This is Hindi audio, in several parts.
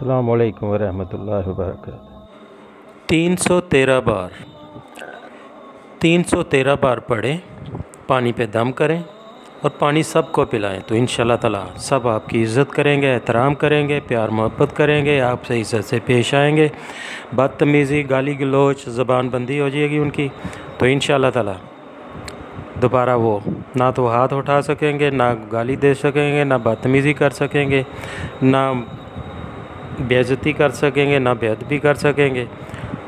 अस्सलामु अलैकुम वरहमतुल्लाहि वबरकातुहू। 313 बार पढ़ें, पानी पे दम करें और पानी सबको पिलाएं तो इंशाल्लाह ताला सब आपकी इज़्ज़त करेंगे, एहतराम करेंगे, प्यार मोहब्बत करेंगे, आपसे इज़्ज़त से पेश आएंगे। बदतमीज़ी, गाली गलोच, ज़बान बंदी हो जाएगी उनकी, तो इंशाल्लाह ताला दोबारा वो ना तो हाथ उठा सकेंगे, ना गाली दे सकेंगे, ना बदतमीज़ी कर सकेंगे, ना बेइज्जती कर सकेंगे, ना बेअदबी कर सकेंगे।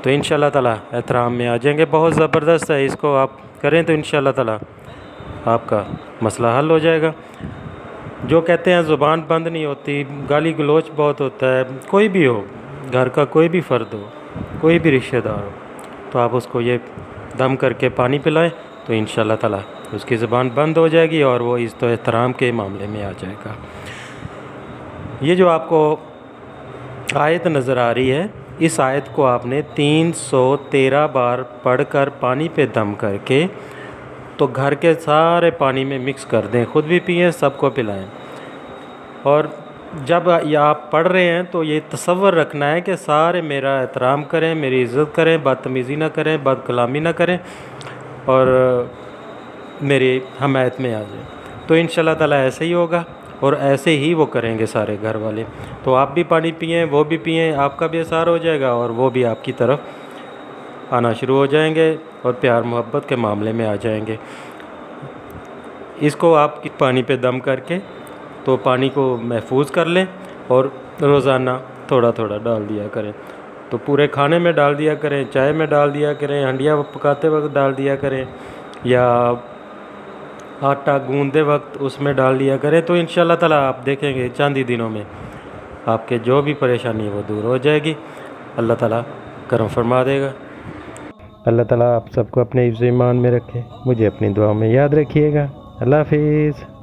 तो इंशाल्लाह ताला एहतराम में आ जाएंगे। बहुत ज़बरदस्त है, इसको आप करें तो इंशाल्लाह ताला आपका मसला हल हो जाएगा। जो कहते हैं ज़ुबान बंद नहीं होती, गाली गलोच बहुत होता है, कोई भी हो, घर का कोई भी फ़र्द हो, कोई भी रिश्तेदार हो, तो आप उसको ये दम करके पानी पिलाएं तो इंशाल्लाह ताला उसकी ज़ुबान बंद हो जाएगी और वो इज़्ज़त व एहतराम के मामले में आ जाएगा। ये जो आपको आयत नज़र आ रही है, इस आयत को आपने 313 बार पढ़कर पानी पे दम करके तो घर के सारे पानी में मिक्स कर दें, ख़ुद भी पिएं, सबको पिलाएं। और जब ये आप पढ़ रहे हैं तो ये तसव्वुर रखना है कि सारे मेरा एहतराम करें, मेरी इज़्ज़त करें, बदतमीज़ी ना करें, बदकलामी ना करें और मेरी हमायत में आ जाए। तो इंशाल्लाह ताला ऐसे ही होगा और ऐसे ही वो करेंगे सारे घर वाले। तो आप भी पानी पिएं, वो भी पिएं, आपका भी असर हो जाएगा और वो भी आपकी तरफ आना शुरू हो जाएंगे और प्यार मोहब्बत के मामले में आ जाएंगे। इसको आप पानी पे दम करके तो पानी को महफूज कर लें और रोज़ाना थोड़ा थोड़ा डाल दिया करें। तो पूरे खाने में डाल दिया करें, चाय में डाल दिया करें, हंडिया पकाते वक्त डाल दिया करें या आटा गूंदते वक्त उसमें डाल दिया करें। तो इंशाल्लाह ताला आप देखेंगे चंद ही दिनों में आपके जो भी परेशानी है वो दूर हो जाएगी। अल्लाह ताला करम फरमा देगा। अल्लाह ताला आप सबको अपने हिफ्ज़ ईमान में रखे। मुझे अपनी दुआ में याद रखिएगा। अल्लाह हाफिज़।